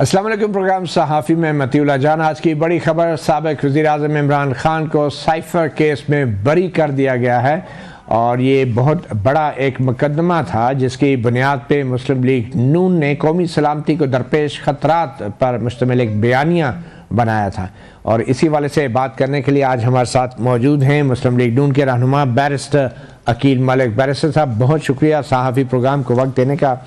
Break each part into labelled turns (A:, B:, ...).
A: अस्सलाम वालेकुम। प्रोग्राम सहाफ़ी में मतीउल्लाह जान। आज की बड़ी खबर, साबिक़ वज़ीर-ए-आज़म इमरान खान को साइफ़र केस में बरी कर दिया गया है और ये बहुत बड़ा एक मुकदमा था जिसकी बुनियाद पे मुस्लिम लीग नून ने कौमी सलामती को दरपेश ख़तरात पर मुश्तमिल एक बयानिया बनाया था। और इसी वाले से बात करने के लिए आज हमारे साथ मौजूद हैं मुस्लिम लीग नून के रहनुमा बैरिस्टर अकील मलिक। बैरिस्टर साहब, बहुत शुक्रिया सहाफ़ी प्रोग्राम को वक्त देने का।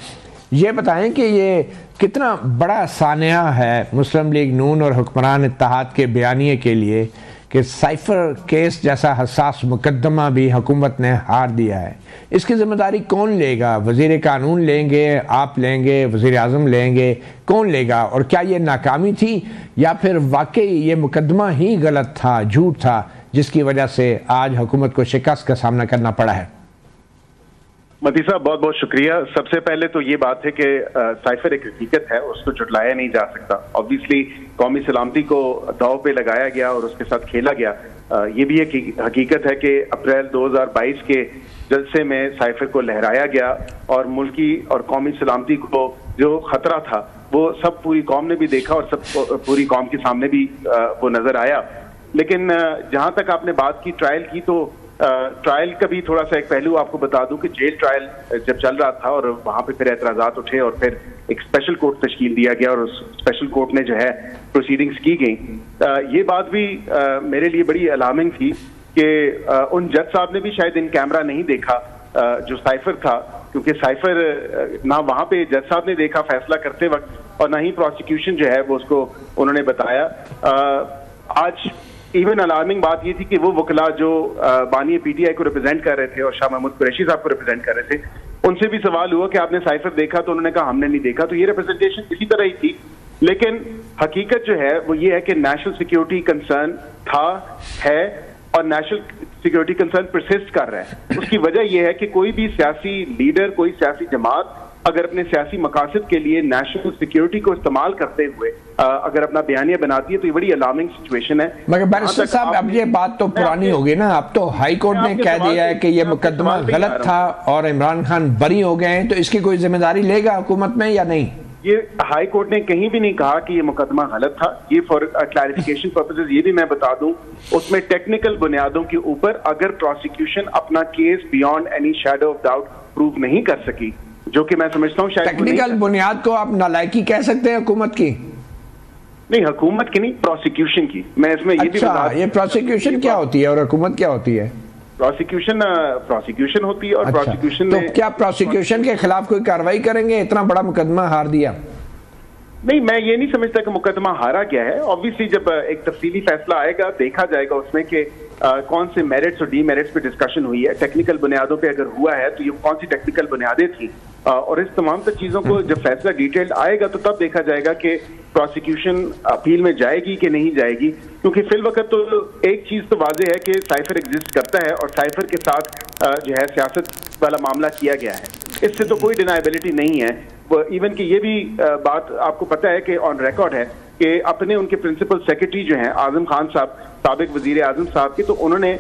A: ये बताएं कि ये कितना बड़ा सानिया है मुस्लिम लीग नून और हुक्मरान इत्तेहाद के बयानिए के लिए कि साइफ़र केस जैसा हसास मुकदमा भी हुकूमत ने हार दिया है। इसकी ज़िम्मेदारी कौन लेगा? वज़ीर कानून लेंगे, आप लेंगे, वज़ीर आज़म लेंगे, कौन लेगा? और क्या ये नाकामी थी या फिर वाकई ये मुकदमा ही गलत था, झूठ था, जिसकी वजह से आज हुकूमत को शिकस्त का सामना करना पड़ा है?
B: मती साहब, बहुत बहुत शुक्रिया। सबसे पहले तो ये बात है कि साइफर एक हकीकत है, उसको झुटलाया नहीं जा सकता। ऑब्वियसली कौमी सलामती को दाव पे लगाया गया और उसके साथ खेला गया। ये भी एक हकीकत है कि अप्रैल 2022 के जलसे में साइफर को लहराया गया और मुल्की और कौमी सलामती को जो खतरा था वो सब पूरी कौम ने भी देखा और सब पूरी कौम के सामने भी वो नजर आया। लेकिन जहां तक आपने बात की ट्रायल की, तो ट्रायल का भी थोड़ा सा एक पहलू आपको बता दूं कि जेल ट्रायल जब चल रहा था और वहां पे फिर एतराजात उठे और फिर एक स्पेशल कोर्ट तश्कील दिया गया और उस स्पेशल कोर्ट में जो है प्रोसीडिंग्स की गई। ये बात भी मेरे लिए बड़ी अलार्मिंग थी कि उन जज साहब ने भी शायद इन कैमरा नहीं देखा जो साइफर था, क्योंकि साइफर ना वहां पे जज साहब ने देखा फैसला करते वक्त और ना ही प्रोसिक्यूशन जो है वो उसको उन्होंने बताया। आज इवन अलार्मिंग बात ये थी कि वो वकला जो बानी पीटीआई को रिप्रेजेंट कर रहे थे और शाह महमूद कुरैशी साहब को रिप्रेजेंट कर रहे थे, उनसे भी सवाल हुआ कि आपने साइफर देखा, तो उन्होंने कहा हमने नहीं देखा। तो ये रिप्रेजेंटेशन इसी तरह ही थी। लेकिन हकीकत जो है वो ये है कि नेशनल सिक्योरिटी कंसर्न था, है और नेशनल सिक्योरिटी कंसर्न परसिस्ट कर रहा है। उसकी वजह यह है कि कोई भी सियासी लीडर, कोई सियासी जमात अगर अपने सियासी मकासद के लिए नेशनल सिक्योरिटी को इस्तेमाल करते हुए अगर अपना बयानिया बनाती है तो ये बड़ी अलार्मिंग सिचुएशन है।
A: मगर बैरिस्टर साहब, अब ये बात तो पुरानी होगी ना। अब तो हाई कोर्ट ने कह दिया है कि ये मुकदमा गलत था और इमरान खान बरी हो गए हैं, तो इसकी कोई जिम्मेदारी लेगा हुकूमत में या नहीं?
B: ये हाई कोर्ट ने कहीं भी नहीं कहा कि ये मुकदमा गलत था। ये फॉर क्लैरिफिकेशन पर्पसेस ये भी मैं बता दूं, उसमें टेक्निकल बुनियादों के ऊपर अगर प्रोसिक्यूशन अपना case beyond any shadow of doubt prove नहीं कर सकी, जो कि मैं समझता हूँ शायद
A: टेक्निकल बुनियाद को आप नालायकी कह सकते हैं हुकूमत की? नहीं,
B: हुकूमत की नहीं, प्रोसिक्यूशन की। मैं इसमें ये भी बता,
A: ये प्रोसिक्यूशन क्या होती है और हुकूमत क्या होती है?
B: प्रोसिक्यूशन होती है और प्रोसिक्यूशन
A: तो क्या प्रोसिक्यूशन के खिलाफ कोई कार्रवाई करेंगे? इतना बड़ा मुकदमा हार दिया।
B: नहीं, मैं ये नहीं समझता कि मुकदमा हारा गया है। ऑब्वियसली जब एक तफसीली फैसला आएगा, देखा जाएगा उसमें कि कौन से मेरिट्स और डीमेरिट्स पे डिस्कशन हुई है। टेक्निकल बुनियादों पे अगर हुआ है तो ये कौन सी टेक्निकल बुनियादें थी, और इस तमाम तर चीजों को जब फैसला डिटेल्ड आएगा तो तब देखा जाएगा कि प्रोसिक्यूशन अपील में जाएगी कि नहीं जाएगी। क्योंकि फिल वक्त तो एक चीज तो वाज़ेह है कि साइफर एग्जिस्ट करता है और साइफर के साथ जो है सियासत वाला मामला किया गया है, इससे तो कोई डिनाइबिलिटी नहीं है। इवन कि ये भी बात आपको पता है कि ऑन रिकॉर्ड है कि अपने उनके प्रिंसिपल सेक्रेटरी जो हैं आजम खान साहब, साबिक वजीर आजम साहब के, तो उन्होंने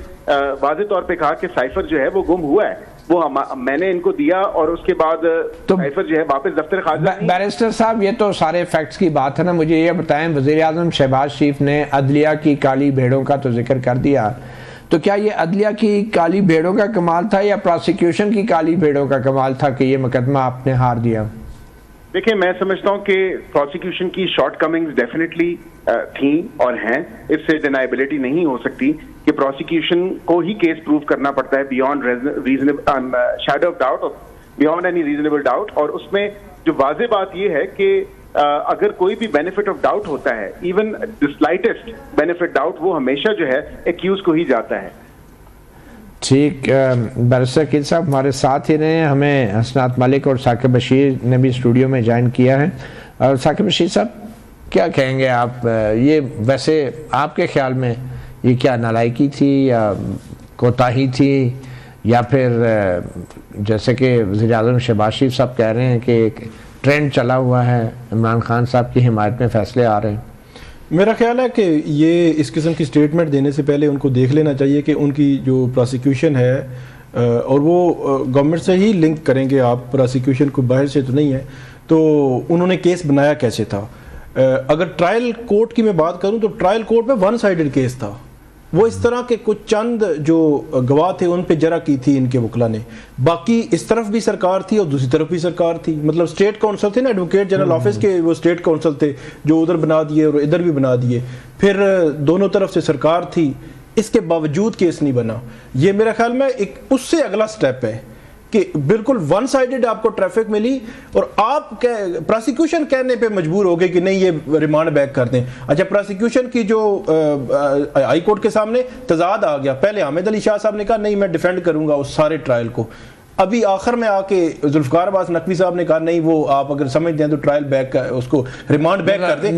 B: वाज़े तौर पे कहा कि साइफर जो है वो गुम हुआ है, वो मैंने इनको दिया और उसके बाद तो साइफर जो है वापस दफ्तर खाजा।
A: बैरिस्टर साहब, ये तो सारे फैक्ट्स की बात है ना। मुझे ये बताएं, वजीर आजम शहबाज शरीफ ने अदलिया की काली भेड़ों का तो जिक्र कर दिया, तो क्या ये अदलिया की काली भेड़ों का कमाल था या प्रोसिक्यूशन की काली भेड़ों का कमाल था कि ये मुकदमा आपने हार दिया?
B: देखिए, मैं समझता हूँ कि प्रोसिक्यूशन की शॉर्ट कमिंग्स डेफिनेटली थी और हैं। इससे डिनाइबिलिटी नहीं हो सकती कि प्रोसिक्यूशन को ही केस प्रूव करना पड़ता है beyond reasonable shadow of doubt, beyond any reasonable doubt. और उसमें जो वाज़ेह बात यह है कि अगर कोई भी बेनिफिट ऑफ डाउट होता है, even the slightest benefit doubt, वो हमेशा जो है एक्यूज को ही जाता है।
A: ठीक, बैरिस्टर अकील साहब हमारे साथ ही रहे। हमें हसनात मलिक और साकिब बशीर ने भी स्टूडियो में ज्वाइन किया है। और साकिब बशीर साहब, क्या कहेंगे आप? ये वैसे आपके ख्याल में ये क्या नालायकी थी या कोताही थी, या फिर जैसे कि वज़ीर आज़म शहबाज शरीफ साहब कह रहे हैं कि एक ट्रेंड चला हुआ है, इमरान खान साहब की हिमायत में फैसले आ रहे हैं?
C: मेरा ख्याल है कि ये इस किस्म की स्टेटमेंट देने से पहले उनको देख लेना चाहिए कि उनकी जो प्रोसिक्यूशन है और वो गवर्नमेंट से ही लिंक करेंगे आप, प्रोसिक्यूशन को बाहर से तो नहीं है, तो उन्होंने केस बनाया कैसे था। अगर ट्रायल कोर्ट की मैं बात करूं तो ट्रायल कोर्ट में वन साइडेड केस था। वो इस तरह के कुछ चंद जो गवाह थे उन पे जरा की थी इनके वकला ने, बाकी इस तरफ भी सरकार थी और दूसरी तरफ भी सरकार थी। मतलब स्टेट काउंसिल थे ना, एडवोकेट जनरल ऑफिस के वो स्टेट काउंसिल थे जो उधर बना दिए और इधर भी बना दिए, फिर दोनों तरफ से सरकार थी, इसके बावजूद केस नहीं बना। ये मेरा ख्याल में एक उससे अगला स्टेप है कि बिल्कुल वन साइडेड आपको ट्रैफिक मिली और आप प्रोसिक्यूशन कहने पे मजबूर हो गए कि नहीं ये रिमांड बैक कर दें। अच्छा, प्रोसिक्यूशन की जो हाई कोर्ट के सामने तजाद आ गया, पहले हामिद अली शाह साहब ने कहा नहीं मैं डिफेंड करूंगा उस सारे ट्रायल को, अभी आखिर में आके जुल्फकार अब्बास नकवी साहब ने कहा नहीं वो आप अगर समझते हैं तो ट्रायल बैक उसको रिमांड बैक कर दे,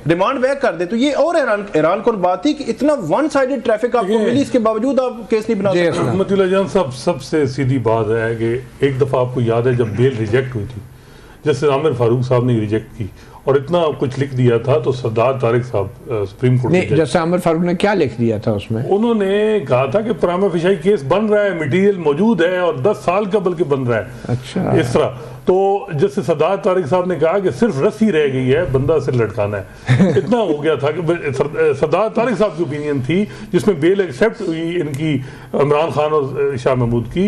C: रिमांड बैक कर दे। तो ये और हैरान कौन बात थी कि इतना वन साइडेड ट्रैफिक आपको मिली, इसके बावजूद आप केस नहीं बना सकते।
D: रहमतुल्लाह जान साहब, सबसे सीधी बात है कि एक दफ़ा आपको याद है जब बेल रिजेक्ट हुई थी, जैसे आमिर फारूक साहब ने रिजेक्ट की और इतना कुछ लिख दिया था, तो सरदार तारिक साहब सुप्रीम कोर्ट
A: नहीं, जैसे आमिर फारूक ने क्या लिख दिया था उसमें,
D: उन्होंने कहा था कि प्राइमा फेशी केस बन रहा है, मटेरियल मौजूद है और 10 साल का बल्कि बन रहा है।
A: अच्छा,
D: इस तरह तो जैसे सरदार तारिक साहब ने कहा कि सिर्फ रस्सी रह गई है, बंदा सिर लटकाना है। इतना हो गया था कि सरदार तारिक साहब की ओपिनियन थी जिसमें बेल एक्सेप्ट हुई इनकी, इमरान खान और शाह महमूद की।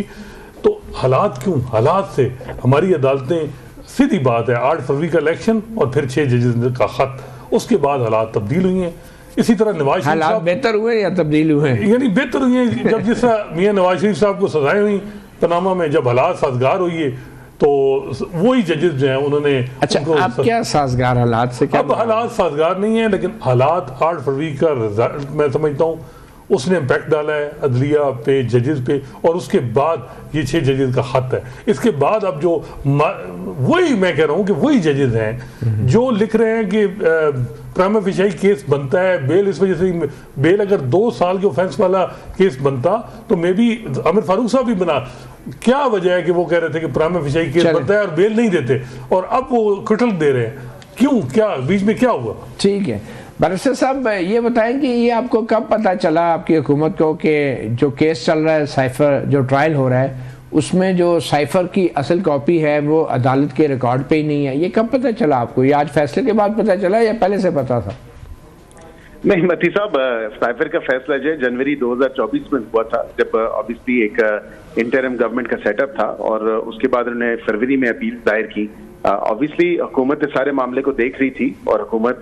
D: तो हालात क्यों, हालात से हमारी अदालतें, सीधी बात है 8 फरवरी का इलेक्शन और फिर 6 जजेस का खत, उसके बाद हालात तब्दील हुई हैं। इसी तरह नवाज शरीफ साहब
A: बेहतर हुए या तब्दील हुए,
D: यानी बेहतर हुए हैं। जब जिस तरह मियां नवाज शरीफ साहब को सजाएं हुई पनामा में, जब हालात साजगार हुई है तो वही जजेस जो हैं उन्होंने,
A: अच्छा आप क्या साजगार हालात से, क्या
D: अब हालात साजगार नहीं है, लेकिन हालात 8 फरवरी का रिजल्ट मैं समझता हूँ उसने इम्पैक्ट डाला है अदलिया पे, जजेस पे, और उसके बाद ये 6 जजेस का खत है। इसके बाद अब जो वही मैं कह रहा हूँ कि वही जजेस हैं जो लिख रहे हैं कि प्राइमा फेशी केस बनता है, बेल इस वजह से, बेल अगर 2 साल के ऑफेंस वाला केस बनता तो मे भी आमिर फारूक साहब भी बना। क्या वजह है कि वो कह रहे थे कि प्राइमा फेशी केस बनता है और बेल नहीं देते, और अब वो क्रिटल दे रहे हैं, क्यों, क्या बीच में क्या हुआ?
A: ठीक है बैरिस्टर साहब, ये बताएं कि ये आपको कब पता चला आपकी हुकूमत को कि जो केस चल रहा है साइफर, जो ट्रायल हो रहा है, उसमें जो साइफर की असल कॉपी है वो अदालत के रिकॉर्ड पे ही नहीं है? ये कब पता चला आपको? ये आज फैसले के बाद पता चला या पहले से पता था?
B: नहीं मती साहब, साइफर का फैसला जो है जनवरी 2024 में हुआ था, जब ऑब्वियसली एक इंटरिम गवर्नमेंट का सेटअप था और उसके बाद उन्होंने फरवरी में अपील दायर की। ऑब्वियसली हुकूमत इस सारे मामले को देख रही थी और हुकूमत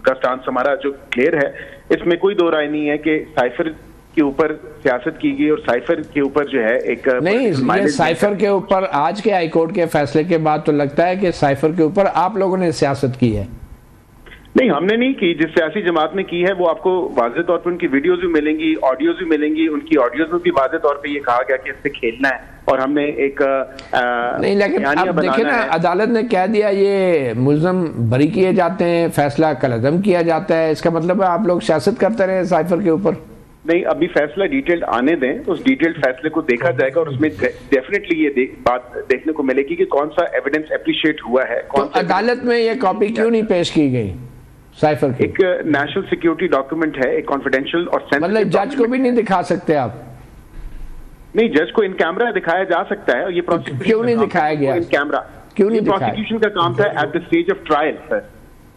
B: का स्टांस हमारा जो क्लियर है, इसमें कोई दो राय नहीं है कि साइफर के ऊपर सियासत की गई और साइफर के ऊपर जो है एक
A: नहीं, ये साइफर के ऊपर आज के हाई कोर्ट के फैसले के बाद तो लगता है कि साइफर के ऊपर आप लोगों ने सियासत की है।
B: नहीं, हमने नहीं की। जिस सियासी जमात ने की है वो आपको वाज़ेह तौर पर उनकी वीडियोज भी मिलेंगी, ऑडियोज भी मिलेंगी। उनकी ऑडियोज में भी वाज़ेह तौर पे ये कहा गया कि इससे खेलना है और हमने एक
A: नहीं, लेकिन अब देखिए ना, अदालत ने कह दिया ये मुल्ज़म बरी किए जाते हैं, फैसला कलअदम किया जाता है। इसका मतलब है आप लोग सियासत करते रहे साइफर के ऊपर?
B: नहीं, अभी फैसला डिटेल्ड आने दें, उस डिटेल्ड फैसले को देखा जाएगा और उसमें डेफिनेटली ये बात देखने को मिलेगी कि कौन सा एविडेंस एप्रिशिएट हुआ है।
A: तो अदालत में ये कॉपी क्यों नहीं पेश की गई साइफर की?
B: एक नेशनल सिक्योरिटी डॉक्यूमेंट है, एक कॉन्फिडेंशियल और
A: मतलब जज को भी नहीं दिखा सकते आप?
B: नहीं, जज को इन कैमरा दिखाया जा सकता है। और ये प्रोसिक्यूशन
A: क्यों नहीं दिखाया गया
B: इन कैमरा?
A: क्यों नहीं?
B: प्रोसिक्यूशन का काम था at the stage of trial sir.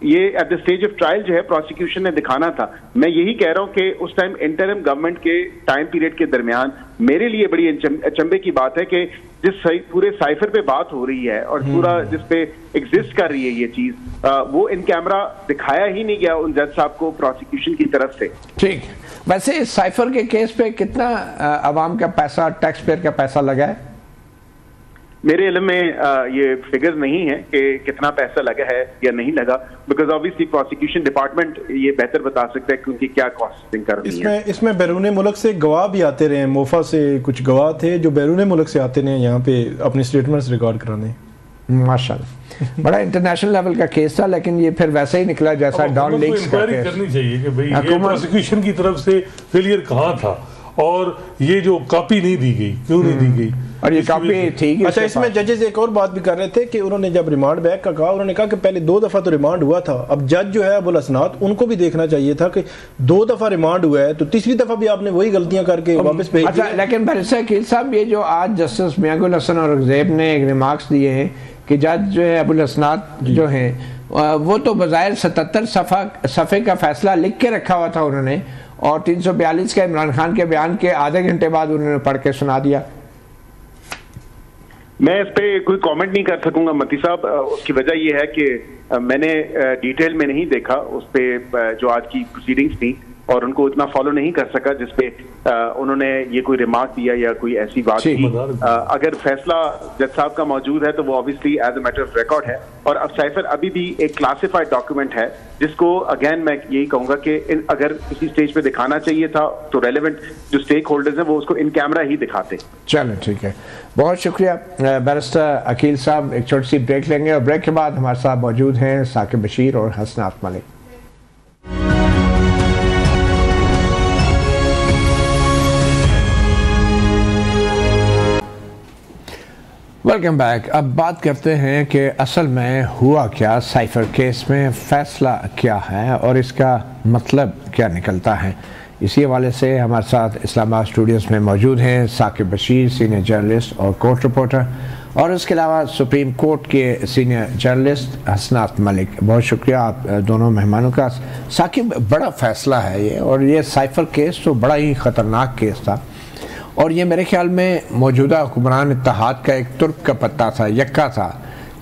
B: ये at the stage of trial जो है प्रोसिक्यूशन ने दिखाना था। मैं यही कह रहा हूं कि उस टाइम इंटरिम गवर्नमेंट के टाइम पीरियड के दरमियान मेरे लिए बड़ी अचंभे की बात है कि जिस पूरे साइफर पे बात हो रही है और पूरा जिस पे एग्जिस्ट कर रही है ये चीज, वो इन कैमरा दिखाया ही नहीं गया उन जज साहब को प्रोसिक्यूशन की तरफ से।
A: ठीक, वैसे इस साइफर के केस पे कितना आवाम का पैसा, टैक्स पेयर का पैसा लगा है?
B: मेरे इल्म में ये फिगर नहीं है कि कितना पैसा लगा है या नहीं लगा, बिकॉज ऑब्वियसली प्रोसिक्यूशन डिपार्टमेंट ये बेहतर बता सकता है क्योंकि क्या कॉस्टिंग कर रही है।
C: इसमें बैरून मुल्क से गवाह भी आते रहे, मोफा से कुछ गवाह थे जो बैरून मुल्क से आते रहे यहाँ पे अपने स्टेटमेंट्स रिकॉर्ड कराने।
A: माशाल्लाह, बड़ा इंटरनेशनल लेवल का केस था, लेकिन ये फिर वैसे ही निकला जैसा डॉन लीक्स का केस।
D: करनी चाहिए कि भाई ये प्रोसिक्यूशन की तरफ से फेलियर कहाँ था और ये जो कॉपी नहीं दी गई, क्यों नहीं दी गई,
A: और ये कॉपी ठीक है।
C: अच्छा, इसमें जजेस एक और बात भी कर रहे थे कि उन्होंने जब रिमांड बैक का कहा, उन्होंने कहा कि पहले 2 दफा तो रिमांड हुआ था, अब जज जो है अबुल हसनात, उनको भी देखना चाहिए था कि 2 दफा रिमांड हुआ है तो तीसरी दफा भी आपने वही गलतियां करके वापस भेज दिया।
A: अच्छा, लेकिन बैरिस्टर अकील साहब, ये जो आज जस्टिस मियां गुल हसन और ज़ैब ने एक रिमार्क्स दिए हैं कि जज जो है अबुल हसनात जो हैं वो तो बज़ाहिर 77 सफ़े का फैसला लिख के रखा हुआ था उन्होंने, और 342 के इमरान खान के बयान के आधे घंटे बाद उन्होंने पढ़ के सुना दिया।
B: मैं इस पे कोई कमेंट नहीं कर सकूंगा मती साहब। उसकी वजह यह है कि मैंने डिटेल में नहीं देखा उस पे जो आज की प्रोसीडिंग्स थी, और उनको इतना फॉलो नहीं कर सका जिसपे उन्होंने ये कोई रिमार्क दिया या कोई ऐसी बात की। अगर फैसला जज साहब का मौजूद है तो वो obviously as a matter of record है, और अब साइफर अभी भी एक क्लासिफाइड डॉक्यूमेंट है जिसको अगेन मैं यही कहूंगा कि अगर किसी स्टेज पे दिखाना चाहिए था तो रेलेवेंट जो स्टेक होल्डर्स हैं वो उसको इन कैमरा ही दिखाते।
A: चलो ठीक है, बहुत शुक्रिया बैरिस्टर अकील साहब। एक छोटी सी ब्रेक लेंगे और ब्रेक के बाद हमारे साथ मौजूद हैं साकिब बशीर और हसनात मलिक। Welcome back. अब बात करते हैं कि असल में हुआ क्या, साइफर केस में फ़ैसला क्या है और इसका मतलब क्या निकलता है। इसी हवाले से हमारे साथ इस्लामाबाद स्टूडियोज़ में मौजूद हैं साकिब बशीर, सीनियर जर्नलिस्ट और कोर्ट रिपोर्टर, और उसके अलावा सुप्रीम कोर्ट के सीनियर जर्नलिस्ट हसनात मलिक। बहुत शुक्रिया आप दोनों मेहमानों का। साकिब, बड़ा फ़ैसला है ये, और ये साइफर केस तो बड़ा ही ख़तरनाक केस था, और ये मेरे ख्याल में मौजूदा हुक्मरान इत्तेहाद का एक तुर्क का पत्ता था, यक्का था,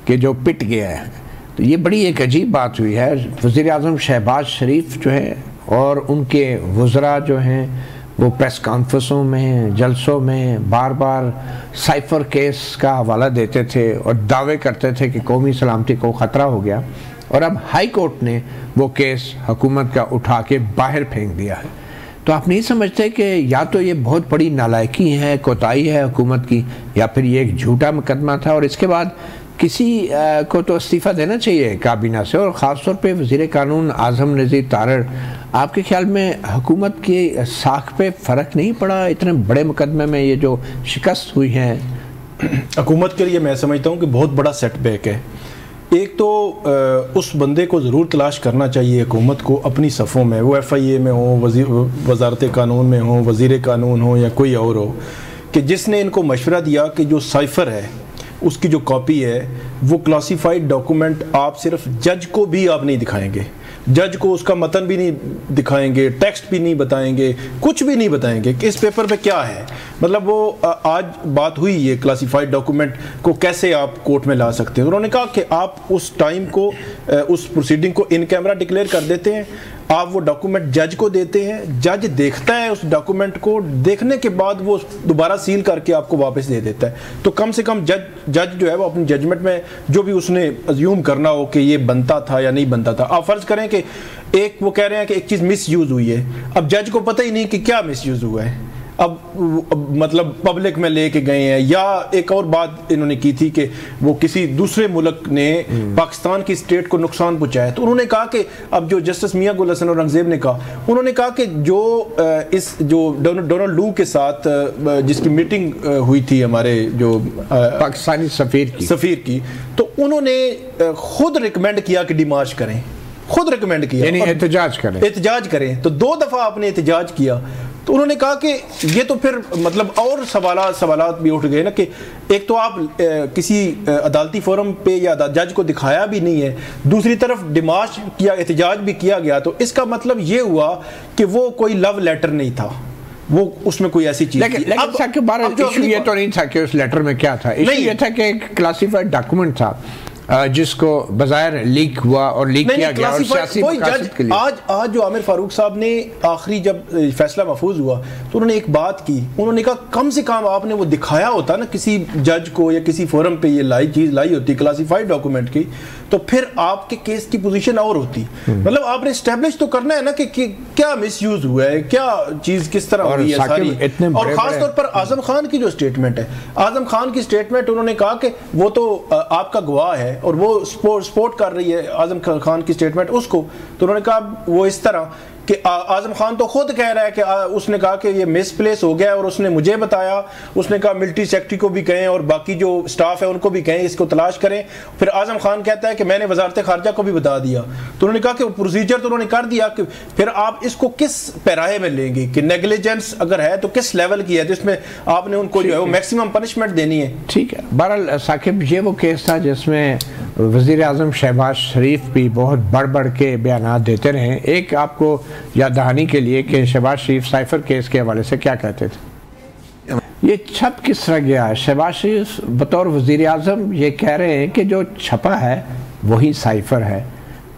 A: कि जो पिट गया है। तो ये बड़ी एक अजीब बात हुई है। वज़ीर आज़म शहबाज शरीफ जो है और उनके वज़रा जो हैं वो प्रेस कॉन्फ्रेंसों में, जलसों में बार बार साइफर केस का हवाला देते थे और दावे करते थे कि कौमी सलामती को ख़तरा हो गया, और अब हाई कोर्ट ने वो केस हुकूमत का उठा के बाहर फेंक दिया है। तो आप नहीं समझते कि या तो ये बहुत बड़ी नालायकी है, कोताही है हुकूमत की, या फिर ये एक झूठा मुकदमा था, और इसके बाद किसी को तो इस्तीफ़ा देना चाहिए काबीना से, और ख़ास तौर पे वज़ीर कानून आज़म नज़ीर तारड़। आपके ख्याल में हुकूमत की साख पे फ़र्क नहीं पड़ा इतने बड़े मुकदमे में ये जो शिकस्त हुई है?
C: हुकूमत के लिए मैं समझता हूँ कि बहुत बड़ा सेटबैक है। एक तो उस बंदे को ज़रूर तलाश करना चाहिए हुकूमत को अपनी सफ़ों में, वो FIA में हो, वज़ारत कानून में हो, वज़ीर कानून हो या कोई और हो, कि जिसने इनको मशवरा दिया कि जो साइफ़र है उसकी जो कॉपी है वो क्लासीफाइड डॉक्यूमेंट आप सिर्फ जज को भी आप नहीं दिखाएंगे, जज को उसका मतन भी नहीं दिखाएंगे, टेक्स्ट भी नहीं बताएंगे, कुछ भी नहीं बताएंगे कि इस पेपर पे क्या है। मतलब वो आज बात हुई ये क्लासिफाइड डॉक्यूमेंट को कैसे आप कोर्ट में ला सकते हैं। उन्होंने कहा कि आप उस टाइम को, उस प्रोसीडिंग को इन कैमरा डिक्लेयर कर देते हैं, आप वो डॉक्यूमेंट जज को देते हैं, जज देखता है उस डॉक्यूमेंट को, देखने के बाद वो दोबारा सील करके आपको वापस दे देता है। तो कम से कम जज जो है वो अपनी जजमेंट में जो भी उसने अज्यूम करना हो कि ये बनता था या नहीं बनता था। आप फर्ज करें कि एक वो कह रहे हैं कि एक चीज़ मिस यूज़ हुई है, अब जज को पता ही नहीं कि क्या मिस यूज़ हुआ है, अब मतलब पब्लिक में लेके गए हैं। या एक और बात इन्होंने की थी कि वो किसी दूसरे मुल्क ने पाकिस्तान की स्टेट को नुकसान पहुंचाया, तो उन्होंने कहा कि अब जो जस्टिस मियां गुल हसन औरंगजेब ने कहा, उन्होंने कहा कि जो इस जो डोनाल्ड लू के साथ जिसकी मीटिंग हुई थी हमारे जो
A: पाकिस्तानी सफ़ीर की, तो उन्होंने
C: खुद रिकमेंड किया कि डिमार्च करें, खुद रिकमेंड किया,
A: यानी एहतजाज करें।
C: तो 2 दफ़ा आपने एहतजाज किया। तो उन्होंने कहा कि ये तो फिर मतलब और सवालात भी उठ गए ना, कि एक तो आप किसी अदालती फोरम पे या जज को दिखाया भी नहीं है, दूसरी तरफ डिमार्च किया, एहतजाज भी किया गया। तो इसका मतलब ये हुआ कि वो कोई लव लेटर नहीं था, वो उसमें कोई ऐसी चीज।
A: लेकिन इशू ये तो नहीं था कि उस लेटर में क्या था, इशू ये था कि एक क्लासिफाइड डॉक्यूमेंट था जिसको बाज़ाहिर लीक हुआ और लीक किया गया और सियासी मकासद के लिए।
C: आज जो आमिर फारूक साहब ने आखिरी जब फैसला महफूज हुआ तो उन्होंने एक बात की, उन्होंने कहा कम से कम आपने वो दिखाया होता ना किसी जज को या किसी फोरम पे ये चीज़ लाई होती क्लासिफाइड डॉक्यूमेंट की, तो फिर आपके केस की पोजीशन और होती। मतलब आपने एस्टेब्लिश तो करना है ना कि क्या मिसयूज हुआ है, क्या चीज़ किस तरह हुई है सारी। और खास तौर पर आजम खान की जो स्टेटमेंट है, आजम खान की स्टेटमेंट उन्होंने कहा कि वो तो आपका गवाह है और वो सपोर्ट कर रही है आजम खान की स्टेटमेंट उसको। तो उन्होंने कहा वो इस तरह कि आजम खान तो खुद कह रहा है कि उसने कहा कि ये मिसप्लेस हो गया और उसने मुझे बताया, उसने कहा मिलिट्री सेक्रेटरी को भी कहें और बाकी जो स्टाफ है उनको भी कहें इसको तलाश करें। फिर आजम खान कहता है कि मैंने वजारत खारजा को भी बता दिया। तो उन्होंने कहा कि प्रोसीजर तो उन्होंने कर दिया, कि फिर आप इसको किस पैराहे में लेंगे कि नेग्लिजेंस अगर है तो किस लेवल की है, जिसमें आपने उनको जो है वो मैक्सिमम पनिशमेंट देनी है।
A: ठीक है। बहरहाल साकिब, ये वो केस था जिसमें वज़ीर आज़म शहबाज शरीफ भी बहुत बढ़ बढ़ के बयान देते रहे। एक आपको याद दहानी के लिए कि शहबाज शरीफ साइफर केस के हवाले से क्या कहते थे, ये छप किस तरह गया है। शहबाज शरीफ बतौर वज़ीर आज़म ये कह रहे हैं कि जो छपा है वही साइफर है,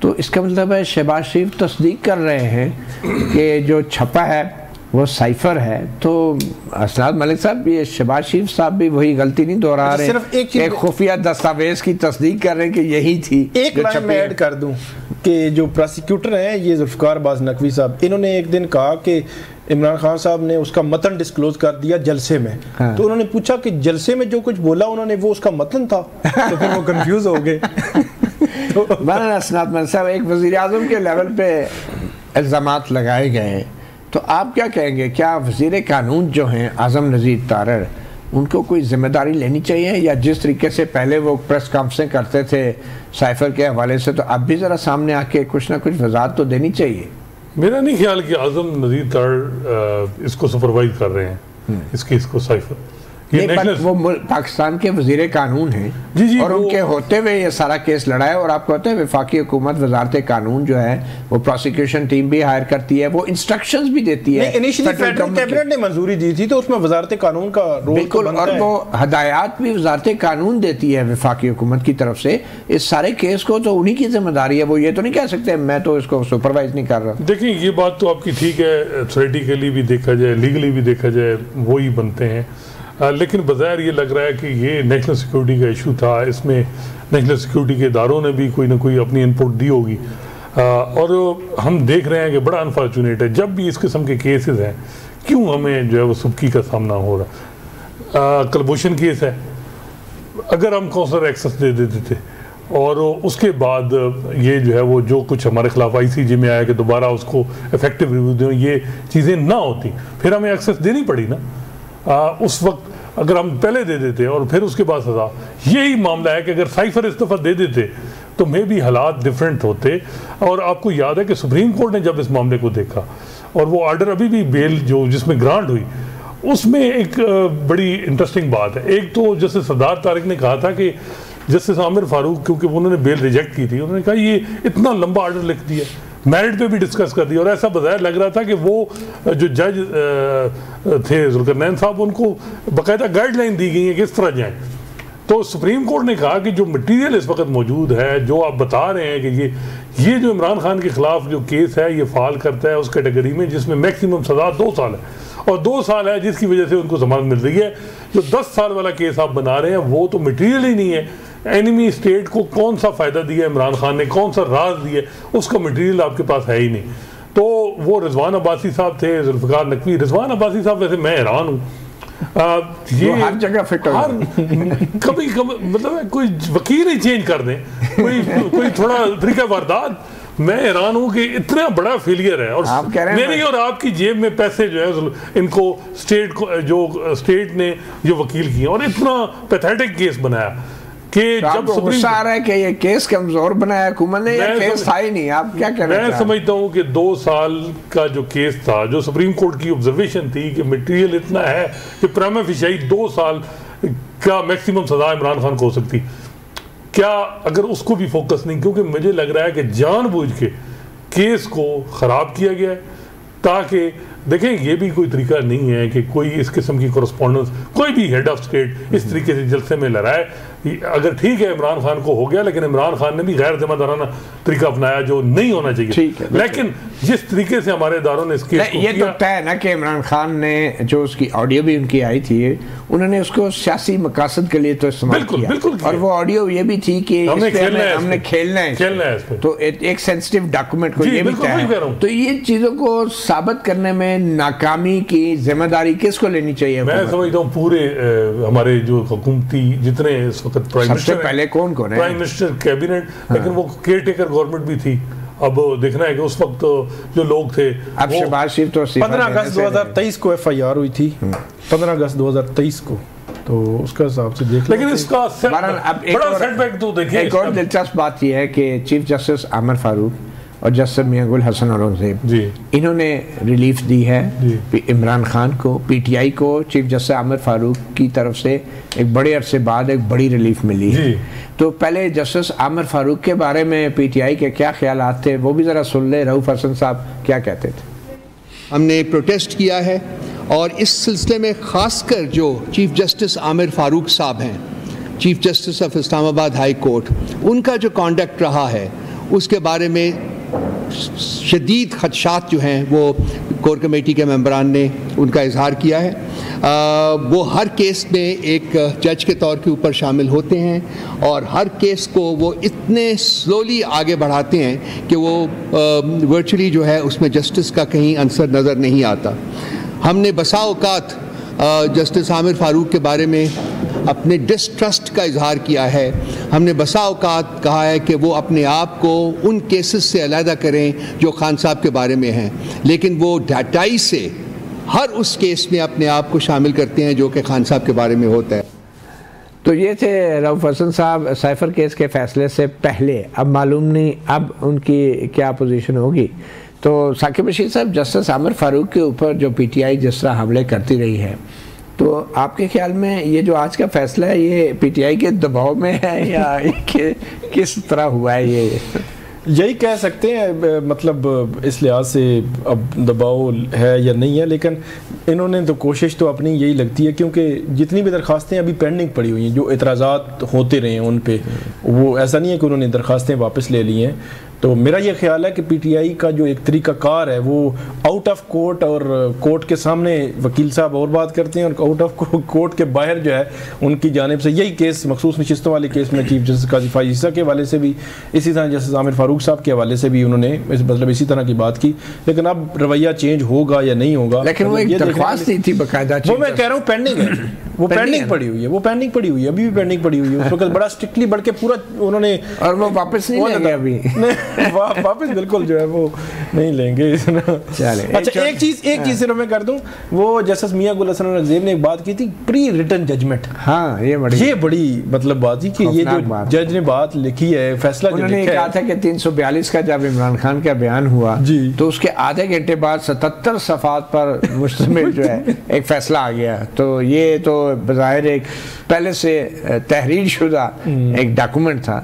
A: तो इसका मतलब है शहबाज शरीफ तस्दीक कर रहे हैं कि जो छपा है वो साइफर है। तो असनाद मलिक साहब, ये शहबाज शरीफ साहब भी वही गलती नहीं दोहरा रहे,
C: सिर्फ एक
A: खुफिया दस्तावेज की तस्दीक कर रहे हैं कि यही थी।
C: एक लाइन मैं ऐड कर दूं कि जो प्रोसिक्यूटर हैं ये जुल्फ़िकार अब्बास नकवी साहब, इन्होंने एक दिन कहा कि इमरान खान साहब ने उसका मतन डिस्क्लोज कर दिया जलसे में। हाँ। तो उन्होंने पूछा कि जलसे में जो कुछ बोला उन्होंने वो उसका मतन था, तो फिर वो कंफ्यूज हो गए। तो
A: असनाद मलिक साहब, एक वज़ीर आज़म के लेवल पे इल्ज़ामात लगाए गए हैं, तो आप क्या कहेंगे, क्या वज़ीर कानून जो हैं आज़म नज़ीर तारड़, उनको कोई जिम्मेदारी लेनी चाहिए, या जिस तरीके से पहले वो प्रेस कॉन्फ्रेंस करते थे साइफर के हवाले से, तो अब भी ज़रा सामने आके कुछ ना कुछ वजाहत तो देनी चाहिए।
D: मेरा नहीं ख्याल कि आज़म नज़ीर तारड़ इसको सुपरवाइज कर रहे हैं, इस केस को साइफर।
A: वो पाकिस्तान के वज़ीर कानून हैं
D: जी,
A: और उनके होते हुए ये सारा केस लड़ा है। और आपको पता है वफाकी हुकूमत वजारत कानून जो है वो प्रोसिक्यूशन टीम भी हायर करती है, वो इंस्ट्रक्शंस भी देती है।
C: इनिशियली फेडरल कैबिनेट ने मंजूरी दी थी, तो उसमें वजारत कानून का रोल
A: बिल्कुल, और वो हदायत भी वजारत कानून देती है वफाकी हुकूमत की तरफ से। इस सारे केस को तो उन्हीं की जिम्मेदारी है, वो ये तो नहीं कह सकते मैं तो इसको सुपरवाइज नहीं कर रहा।
D: देखिए ये बात तो आपकी ठीक है, थ्योरेटिकली भी देखा जाए, लीगली भी देखा जाए, वो ही बनते हैं। लेकिन बज़ाहिर ये लग रहा है कि ये नेशनल सिक्योरिटी का इशू था, इसमें नेशनल सिक्योरिटी के इदारों ने भी कोई ना कोई अपनी इनपुट दी होगी। और हम देख रहे हैं कि बड़ा अनफॉर्चुनेट है, जब भी इस किस्म के केसेस हैं क्यों हमें जो है वो सुबकी का सामना हो रहा है। कलभूषण केस है, अगर हम काउंसलर एक्सेस दे देते थे और उसके बाद ये जो है वो जो कुछ हमारे खिलाफ ICJ में आया कि दोबारा उसको इफेक्टिव रिव्यू दें, ये चीज़ें ना होती, फिर हमें एक्सेस देनी पड़ी ना। उस वक्त अगर हम पहले दे देते और फिर उसके बाद सजा, यही मामला है कि अगर साइफर इस दफ़ा दे देते तो मे भी हालात डिफरेंट होते। और आपको याद है कि सुप्रीम कोर्ट ने जब इस मामले को देखा और वो ऑर्डर अभी भी बेल जो जिसमें ग्रांट हुई, उसमें एक बड़ी इंटरेस्टिंग बात है। एक तो जस्टिस सरदार तारिक ने कहा था कि जस्टिस आमिर फारूक, क्योंकि उन्होंने बेल रिजेक्ट की थी, उन्होंने कहा ये इतना लंबा ऑर्डर लिख दिया, मेरिट पे भी डिस्कस कर दिया। और ऐसा बज़ाहिर लग रहा था कि वो जो जज थे जुल्करनैन साहब, उनको बाकायदा गाइडलाइन दी गई है कि इस तरह जाएं। तो सुप्रीम कोर्ट ने कहा कि जो मटेरियल इस वक्त मौजूद है, जो आप बता रहे हैं कि ये जो इमरान खान के खिलाफ जो केस है ये फाल करता है उस कैटेगरी में जिसमें मैक्सिमम सज़ा 2 साल है, और 2 साल है जिसकी वजह से उनको जमानत मिल रही है। जो 10 साल वाला केस आप बना रहे हैं वो तो मटेरियल ही नहीं है। एनिमी स्टेट को कौन सा फ़ायदा दिया इमरान खान ने, कौन सा राज दिया, उसका मटेरियल आपके पास है ही नहीं। तो वो रिजवान अब्बासी साहब थे, जुल्फ़िकार नकवी। रिजवान अब्बासी साहब वैसे मैं हैरान हूँ,
A: ये हर जगह फिट हो,
D: कभी मतलब कोई वकील ही चेंज कर दें, कोई थोड़ा तरीका वारदात। मैं हैरान हूँ कि इतना बड़ा फेलियर है, और मेरी और आपकी जेब में पैसे जो है इनको स्टेट ने जो वकील किए, और इतना पैथेटिक केस बनाया कि जब
A: गुस्सा आ रहा है कि ये केस कमजोर बनाया हुकूमत ने, या केस था ही नहीं। आप क्या कह रहे हैं?
D: मैं समझता हूँ कि 2 साल का जो केस था, जो सुप्रीम कोर्ट की ऑब्जर्वेशन थी कि मटेरियल इतना है कि प्राइमा फेशी 2 साल का मैक्सिमम सजा इमरान खान को हो सकती, क्या अगर उसको भी फोकस नहीं, क्योंकि मुझे लग रहा है कि जानबूझ के केस को खराब किया गया है, ताकि देखें ये भी कोई तरीका नहीं है कि कोई इस किस्म की कॉरेस्पॉन्डेंस कोई भी हेड ऑफ स्टेट इस तरीके से जलसे में लड़ाए। अगर ठीक है इमरान खान को हो गया, लेकिन इमरान खान ने भी गैर जिम्मेदाराना तरीका अपनाया जो नहीं होना चाहिए। लेकिन जिस तरीके से हमारे इदारों ने इसके
A: ये तो तय है ना कि इमरान खान ने जो उसकी ऑडियो भी उनकी आई थी, उन्होंने उसको सियासी मकासद के लिए तो इस्तेमाल किया।
D: बिल्कुल,
A: और वो ऑडियो ये भी थी कि हमने खेलना है, तो एक सेंसिटिव डॉक्यूमेंट को ये भी तय है। तो ये चीजों को साबित करने में नाकामी की जिम्मेदारी किसको लेनी चाहिए?
D: मैं समझता हूँ पूरे हमारे जो हुकूमती जितने इस वक्त प्राइम मिनिस्टर,
A: पहले कौन है
D: प्राइम मिनिस्टर, कैबिनेट, लेकिन वो केयर टेकर गवर्नमेंट भी थी। अब देखना है कि उस वक्त जो लोग थे,
A: अब शहबाज शरीफ तो
C: 15 अगस्त 2023 को FIR हुई थी, 15 अगस्त 2023 को, तो उसका हिसाब से देख।
D: लेकिन इसका बड़ा सेटबैक तो देखिए।
A: एक और दिलचस्प बात यह है कि चीफ जस्टिस आमिर फारूक और जस्टिस मियां गुल हसन औरंगजेब
D: जी,
A: इन्होंने रिलीफ दी है
D: जी।
A: इमरान खान को, पीटीआई को चीफ जस्टिस आमिर फारूक की तरफ से एक बड़े अरसे बाद एक बड़ी रिलीफ मिली है। तो पहले जस्टिस आमिर फारूक के बारे में पीटीआई के क्या ख्यालात थे वो भी ज़रा सुन ले। रऊफ हसन साहब क्या कहते थे?
E: हमने प्रोटेस्ट किया है और इस सिलसिले में ख़ासकर जो चीफ जस्टिस आमिर फारूक साहब हैं, chief justice of Islamabad high court, उनका जो कॉन्डक्ट रहा है उसके बारे में शदीद खदशात जो हैं वो कोर कमेटी के मेंबरान ने उनका इजहार किया है। वो हर केस में एक जज के तौर के ऊपर शामिल होते हैं और हर केस को वो इतने स्लोली आगे बढ़ाते हैं कि वो वर्चुअली जो है उसमें जस्टिस का कहीं अंसर नज़र नहीं आता। हमने बसा औकात जस्टिस आमिर फारूक के बारे में अपने डिस्ट्रस्ट का इजहार किया है। हमने बसा औकात कहा है कि वो अपने आप को उन केसेस से अलहदा करें जो खान साहब के बारे में हैं, लेकिन वो ढाटाई से हर उस केस में अपने आप को शामिल करते हैं जो कि खान साहब के बारे में होता है।
A: तो ये थे रऊफ हसन साहब साइफर केस के फैसले से पहले। अब मालूम नहीं अब उनकी क्या पोजीशन होगी। तो साकिब रशीद साहब, जस्टिस आमिर फारूक के ऊपर जो पीटीआई जिस तरह हमले करती रही है, तो आपके ख्याल में ये जो आज का फैसला है ये पीटीआई के दबाव में है या किस तरह हुआ है? ये
C: यही कह सकते हैं, मतलब इस लिहाज से अब दबाव है या नहीं है, लेकिन इन्होंने तो कोशिश तो अपनी यही लगती है, क्योंकि जितनी भी दरखास्तें अभी पेंडिंग पड़ी हुई हैं, जो एतराज़ात होते रहे हैं उन पे, वो ऐसा नहीं है कि उन्होंने दरखास्तें वापस ले ली हैं। तो मेरा ये ख्याल है कि पीटीआई का जो एक तरीक़ाकार है वो आउट ऑफ कोर्ट और कोर्ट के सामने वकील साहब और बात करते हैं, और आउट ऑफ कोर्ट के बाहर जो है उनकी जानिब से यही केस मखसूस नशिस्तों वाले केस में चीफ जस्टिस काजी फायज़ ईसा के हवाले से भी, इसी तरह जस्टिस आमिर फारूक साहब के हवाले से भी उन्होंने मतलब इसी तरह की बात की। लेकिन अब रवैया चेंज होगा या नहीं होगा,
A: लेकिन वो एक दरख्वास्त नहीं थी बकायदा,
C: वो मैं कह रहा हूँ पेंडिंग है, वो पेंडिंग पड़ी हुई है, वो पेंडिंग पड़ी हुई है, अभी भी पेंडिंग पड़ी हुई है। उस वक्त बड़ा स्ट्रिक्टली बढ़ के पूरा उन्होंने,
A: और वो वापस नहीं लेंगे अभी
C: वापस बिल्कुल जो है वो नहीं लेंगे। अच्छा, एक चीज सिर्फ मैं कर दूं, वो जस्टिस मियां गुल हसन औरंगजेब ने एक बात की थी, प्री रिटन जजमेंट।
A: हाँ, ये बड़ी मतलब
C: बात थी कि ये जो जज ने बात लिखी है, फैसला जो
A: उन्होंने कहा था कि 342 का जब इमरान खान का बयान हुआ तो उसके आधे घंटे बाद 77 सफ़ात पर मुश्तमिल जो है एक फैसला आ गया। तो ये तो बज़ाहिर एक पहले से तहरीर शुदा एक डॉक्यूमेंट था,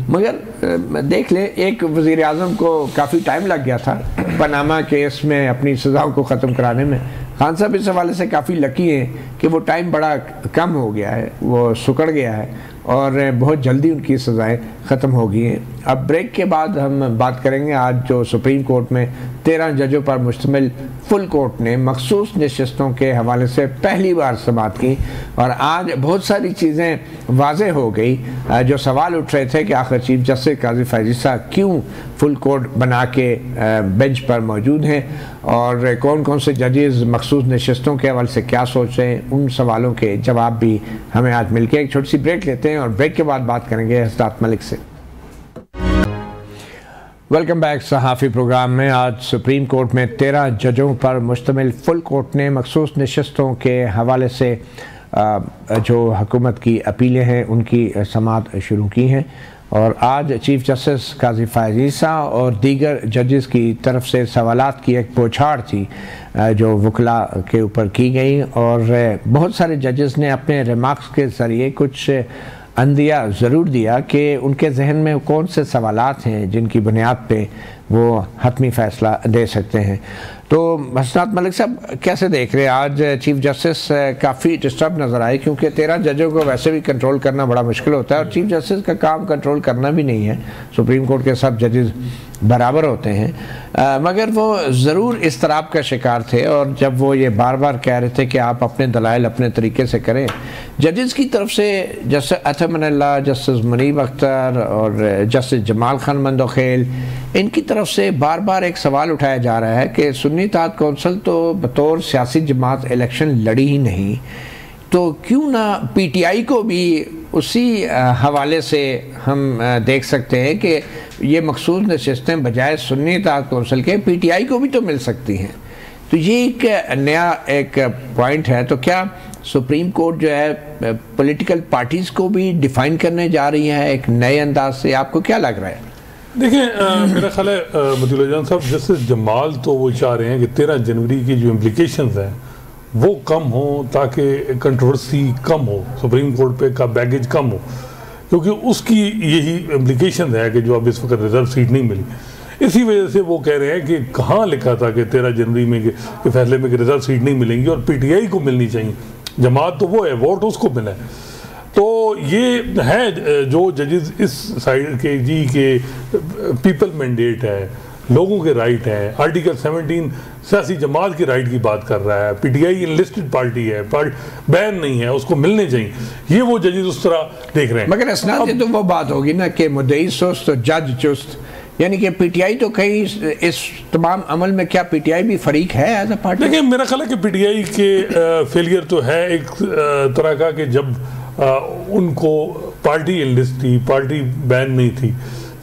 A: मगर देख ले एक वज़ीर आज़म को काफ़ी टाइम लग गया था पनामा केस में अपनी सज़ाओं को ख़त्म कराने में। खान साहब इस हवाले से काफ़ी लकी हैं कि वो टाइम बड़ा कम हो गया है, वो सुकड़ गया है और बहुत जल्दी उनकी सज़ाएं ख़त्म हो गई हैं। अब ब्रेक के बाद हम बात करेंगे आज जो सुप्रीम कोर्ट में 13 जजों पर मुश्तमिल फुल कोर्ट ने मखसूस नशिस्तों के हवाले से पहली बार समाअत की, और आज बहुत सारी चीज़ें वाज़ेह हो गई। जो सवाल उठ रहे थे कि आखिर चीफ जस्टिस काजी फायज़ ईसा क्यों फुल कोर्ट बना के बेंच पर मौजूद हैं और कौन कौन से जजेस मखसूस नशिस्तों के हवाले से क्या सोच रहे हैं, उन सवालों के जवाब भी हमें आज मिलके एक छोटी सी ब्रेक लेते हैं और ब्रेक के बाद बात करेंगे हसरत मलिक से। वेलकम बैक सहाफ़ी प्रोग्राम में। आज सुप्रीम कोर्ट में 13 जजों पर मुश्तमिल फुल कोर्ट ने मखसूस नशिस्तों के हवाले से जो हुकूमत की अपीलें हैं उनकी समाअत शुरू की हैं, और आज चीफ जस्टिस काजी फायज़ ईसा और दीगर जजेस की तरफ से सवालात की एक बौछार थी जो वकला के ऊपर की गई, और बहुत सारे जजेस ने अपने रिमार्क्स के ज़रिए कुछ अंदिया ज़रूर दिया कि उनके जहन में कौन से सवालात हैं जिनकी बुनियाद पे वो हतमी फ़ैसला दे सकते हैं। तो हसरत मलिक साहब कैसे देख रहे हैं आज चीफ जस्टिस काफ़ी डिस्टर्ब नज़र आए, क्योंकि 13 जजों को वैसे भी कंट्रोल करना बड़ा मुश्किल होता है और चीफ जस्टिस का काम कंट्रोल करना भी नहीं है। सुप्रीम कोर्ट के सब जजेस बराबर होते हैं, मगर वो ज़रूर इस तरह का शिकार थे, और जब वो ये बार बार कह रहे थे कि आप अपने दलाइल अपने तरीके से करें, जजेस की तरफ से जस्टिस अतमन्ला, जस्टिस मुनीब अख्तर और जस्टिस जमाल खान मंदोखेल, इनकी तरफ से बार बार एक सवाल उठाया जा रहा है कि सुन्नी इत्तेहाद कौंसिल तो बतौर सियासी जमात इलेक्शन लड़ी ही नहीं, तो क्यों ना पीटीआई को भी उसी हवाले से हम देख सकते हैं कि ये मखसूस नशिस्तें बजाय सुन्नी इत्तेहाद कौंसिल के पीटीआई को भी तो मिल सकती हैं। तो ये एक नया एक पॉइंट है। तो क्या सुप्रीम कोर्ट जो है पॉलिटिकल पार्टीज़ को भी डिफ़ाइन करने जा रही है एक नए अंदाज से? आपको क्या लग रहा है?
D: देखिए मेरा ख्याल है मतीउल्लाह जान साहब, जैसे जमाल तो वो चाह रहे हैं कि 13 जनवरी की जो इम्प्लिकेशंस हैं वो कम हो ताकि कंट्रोवर्सी कम हो, सुप्रीम कोर्ट पे का बैगेज कम हो, क्योंकि उसकी यही इम्प्लिकेशन है कि जो अब इस वक्त रिजर्व सीट नहीं मिली। इसी वजह से वो कह रहे हैं कि कहाँ लिखा था कि 13 जनवरी में के फैसले में कि रिजर्व सीट नहीं मिलेंगी और पीटीआई को मिलनी चाहिए, जमात तो वो है, वोट उसको मिला है। तो ये है जो जजेस इस साइड के जी के पीपल मैंडेट है, लोगों के राइट हैं, आर्टिकल 17 सियासी जमात की राइट की बात कर रहा है, पीटीआई इनलिस्टेड पार्टी है, बैन नहीं है, उसको मिलने चाहिए, ये वो जजेस उस तरह देख रहे हैं।
A: मगर असनाद ये तो वो बात होगी ना कि मुद्दई सुस्त तो जज चुस्त, यानी कि पीटीआई तो कहीं इस तमाम अमल में क्या पीटीआई भी फरीक है एज अ पार्टी?
D: देखिए मेरा ख्याल है कि पीटीआई के फेलियर तो है एक तरह का कि जब उनको पार्टी इनलिस्ट थी, पार्टी बैन नहीं थी,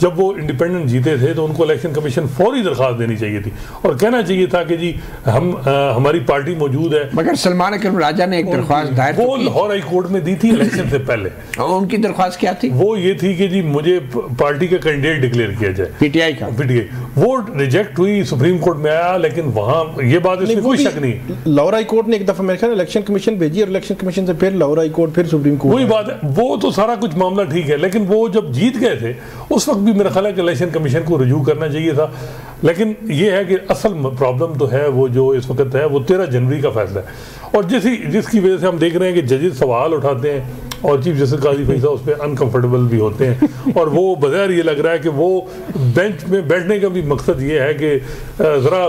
D: जब वो इंडिपेंडेंट जीते थे तो उनको इलेक्शन कमीशन फौरी दरखास्त देनी चाहिए थी और कहना चाहिए था कि जी हमारी पार्टी मौजूद है।
A: मगर सलमान अकरम राजा ने एक दरख्वास्त दायर
D: वो लाहौर हाई कोर्ट में दी थी इलेक्शन से पहले।
A: उनकी दरख्वास्त क्या थी?
D: वो ये थी कि जी मुझे पार्टी का कैंडिडेट डिक्लेयर किया जाए,
A: पीटीआई का।
D: पीटीआई वो रिजेक्ट हुई, सुप्रीम कोर्ट में आया, लेकिन वहाँ ये बात इसमें कोई शक नहीं,
C: लाहौर हाई कोर्ट ने एक दफा मेरे ख्याल इलेक्शन कमीशन भेजी और इलेक्शन कमीशन से फिर लाहौर हाई कोर्ट, फिर सुप्रीम कोर्ट।
D: वही बात है, वो तो सारा कुछ मामला ठीक है, लेकिन वो जब जीत गए थे उस वक्त भी मेरा ख्याल है कि इलेक्शन कमीशन को रिव्यू करना चाहिए था। लेकिन ये है कि असल प्रॉब्लम तो है वो जो इस वक्त है वो 13 जनवरी का फैसला है और जिसकी वजह से हम देख रहे हैं कि जजेस सवाल उठाते हैं और चीफ जस्टिस काजी फैसला उस पर अनकंफर्टेबल भी होते हैं और वो बगैर ये लग रहा है कि वो बेंच में बैठने का भी मकसद ये है कि ज़रा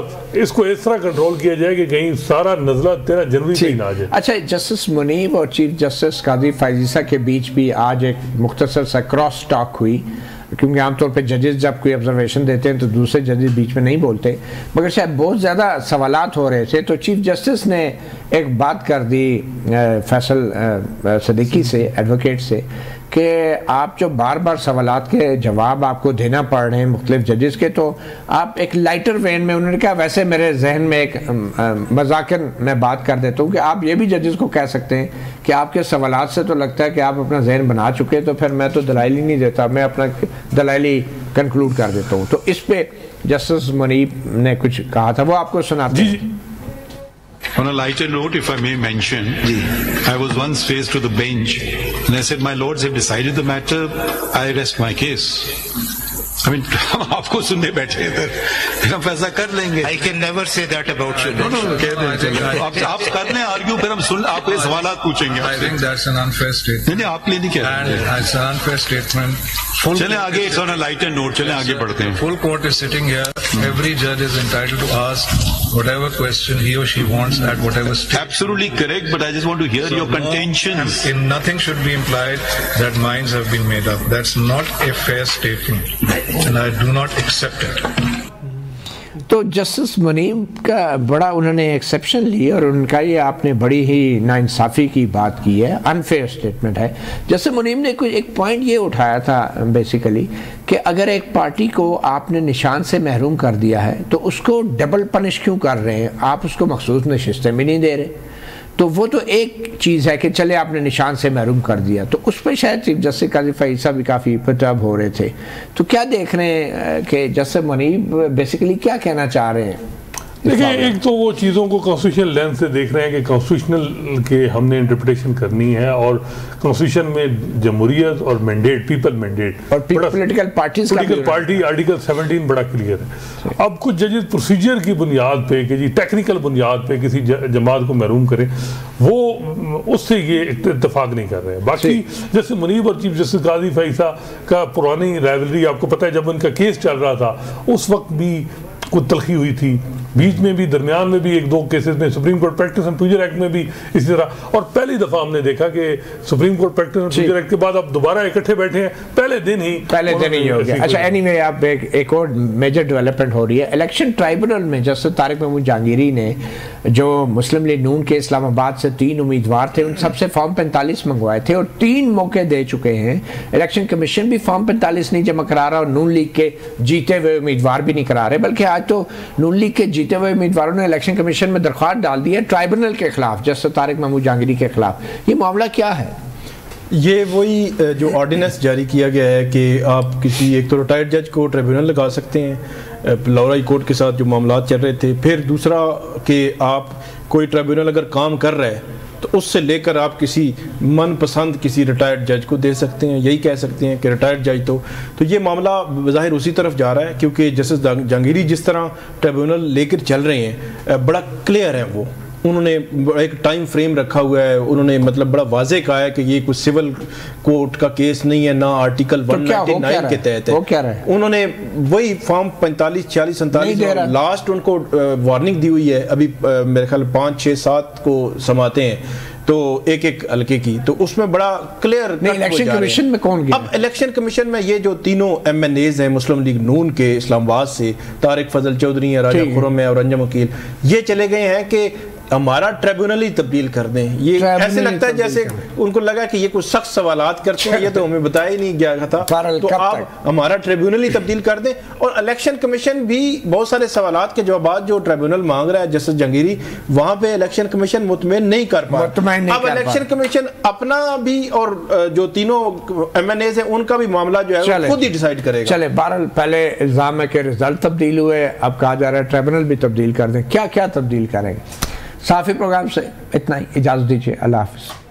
D: इसको इस तरह कंट्रोल किया जाए कि कहीं सारा नज़ला 13 जनवरी से ही ना आ जाए।
A: अच्छा, जस्टिस मुनीब और चीफ जस्टिस काजी फैज़ीसा के बीच भी आज एक मुख्तसर सा क्रॉस टॉक हुई, क्योंकि आमतौर पे जजेस जब कोई ऑब्जर्वेशन देते हैं तो दूसरे जजेस बीच में नहीं बोलते, मगर शायद बहुत ज़्यादा सवालात हो रहे थे तो चीफ जस्टिस ने एक बात कर दी फैसल सदीकी से, एडवोकेट से, कि आप जो बार बार सवालात के जवाब आपको देना पड़ रहे हैं मुख्तलिफ जजेस के, तो आप एक लाइटर वेन में, उन्होंने कहा वैसे मेरे जहन में एक मजाकन मैं बात कर देता हूँ कि आप ये भी जजेस को कह सकते हैं कि आपके सवालात से तो लगता है कि आप अपना जहन बना चुके, तो फिर मैं तो दलाइल ही नहीं देता, मैं अपना दलाइल ही कंक्लूड कर देता हूँ। तो इस पे जस्टिस मुनीब ने कुछ कहा था, वो आपको सुनाते हैं।
F: On a lighter note, if I may mention, I was once faced with a bench and I said, my lords have decided the matter, I rest my case. I mean, हम आपको सुनने बैठे इधर, फिर हम फैसला कर लेंगे।
G: I can never say that about you.
F: आप कर लें आर्ग्यू, फिर हम सुन आपके सवाल पूछेंगे।
G: I think that's an unfair statement.
F: नहीं आपके लिए नहीं कह रहे।
G: And it's an unfair statement.
F: चलें आगे, it's on a lighter note, चलें आगे बढ़ते हैं।
G: Full court is sitting here. Every judge is entitled to ask whatever question he or she wants at whatever stage.
F: Absolutely correct, but I just want to hear your contentions.
G: Nothing should be implied that minds have been made up. That's not a fair statement, and I do not accept it.
A: तो justice Munib का बड़ा उन्होंने exception ली और उनका ये आपने बड़ी ही नाइंसाफ़ी की बात की है, अनफेयर स्टेटमेंट है। जस्टिस मुनीब ने कोई एक पॉइंट ये उठाया था बेसिकली कि अगर एक पार्टी को आपने निशान से महरूम कर दिया है तो उसको डबल पनिश क्यों कर रहे हैं, आप उसको मखसूस नशिस्तें भी नहीं दे रहे। तो वो तो एक चीज़ है कि चले आपने निशान से महरूम कर दिया, तो उस पर शायद चीफ जस्टिस काजी फैज़ीसा भी काफ़ी परतब हो रहे थे। तो क्या देख रहे हैं कि जस्टिस मुनीब बेसिकली क्या कहना चाह रहे हैं?
D: देखिए, एक तो वो चीज़ों को कॉन्स्टिट्यूशनल लेंस से देख रहे हैं कि कॉन्स्टिट्यूशनल के हमने इंटरप्रिटेशन करनी है और कॉन्स्टिट्यूशन में जमहूरियत और मैंडेट, पीपल मैंडेट
A: और पोलिटिकल
D: पार्टी आर्टिकल 17 बड़ा क्लियर है। अब कुछ जजेस प्रोसीजर की बुनियाद पे कि जी टेक्निकल बुनियाद पे किसी जमात को महरूम करें, वो उससे ये इत्तेफाक नहीं कर रहे हैं। बाकी जैसे मुनीब और चीफ जस्टिस काजी फैज़ीसा का पुरानी राइवलरी आपको पता है, जब उनका केस चल रहा था उस वक्त भी कुछ तलखी हुई थी, बीच में भी दरमियान में भी एक दो केसेस में supreme court practice and procedure act में भी इसी तरह, और पहली दफा हमने देखा कि supreme court practice and procedure act के बाद अब दोबारा इकट्ठे बैठे हैं, पहले दिन ही
A: हो गया। अच्छा, एनीवे आप एक और मेजर डेवलपमेंट हो रही है इलेक्शन ट्राइब्यूनल में। जस्टिस तारिक महमूद जहांगीरी ने जो मुस्लिम लीग नून के इस्लामाबाद से 3 उम्मीदवार थे उन सबसे फॉर्म 45 मंगवाए थे और 3 मौके दे चुके हैं। इलेक्शन कमीशन भी फॉर्म 45 नहीं जमा करा रहा और नून लीग के जीते हुए उम्मीदवार भी नहीं करा रहे, बल्कि आज तो नून लीग के जीते हुए उम्मीदवारों ने इलेक्शन कमीशन में दरख्वास्त डाल दी है ट्राइब्यूनल के खिलाफ, जस्टिस तारिक महमूद जहांगीरी के खिलाफ। ये मामला क्या है?
C: ये वही जो ऑर्डिनेंस जारी किया गया है कि आप किसी एक तो रिटायर्ड जज को ट्रिब्यूनल लगा सकते हैं, लाहौर हाई कोर्ट के साथ जो मामला चल रहे थे, फिर दूसरा कि आप कोई ट्रिब्यूनल अगर काम कर रहा है तो उससे लेकर आप किसी मनपसंद किसी रिटायर्ड जज को दे सकते हैं, यही कह सकते हैं कि रिटायर्ड जज तो ये मामला ज़ाहिर उसी तरफ जा रहा है, क्योंकि जस्टिस जहांगीरी जिस तरह ट्रिब्यूनल लेकर चल रहे हैं बड़ा क्लियर है, वो उन्होंने एक टाइम फ्रेम रखा हुआ है, उन्होंने मतलब बड़ा वाजे कहा है कि ये कुछ सिविल कोर्ट का केस नहीं है, ना आर्टिकल 199 के तहत है।
A: वो क्या रहा है?
C: उन्होंने वही फॉर्म 45, 46, 47 लास्ट उनको वार्निंग दी हुई है, अभी मेरे ख्याल 5, 6, 7 को समाते हैं तो एक हल्के की, तो उसमें बड़ा क्लियर
A: इलेक्शन कमीशन में कौन गया?
C: अब इलेक्शन कमीशन में ये जो तीनों MNAs हैं मुस्लिम लीग नून के इस्लामाबाद से, तारिक फजल चौधरी है, राजा खुरम है और अंजम वकील, ये चले गए हैं कि हमारा ट्रिब्यूनल ही तब्दील कर दें। ये ऐसे लगता है जैसे उनको लगा कि ये कुछ सख्त सवालात करते हैं, ये तो हमें बताया ही नहीं गया था, तो आप हमारा ट्रिब्यूनल ही तब्दील कर दें। और इलेक्शन कमीशन भी बहुत सारे सवालात के जवाब जो ट्रिब्यूनल मांग रहा है जस्टिस जहांगीरी, वहां पे इलेक्शन कमीशन मुतमईन नहीं कर पा रहा। अब इलेक्शन कमीशन अपना भी और जो तीनों MNAs हैं उनका भी मामला जो है खुद ही डिसाइड करेगा।
A: चले बहरहाल पहले इल्जाम है कि रिजल्ट तब्दील हुए, अब कहा जा रहा है ट्रिब्यूनल भी तब्दील कर दें, क्या क्या तब्दील करेंगे? साफी प्रोग्राम से इतना ही, इजाज़त दीजिए, अल्लाह हाफ़िज़।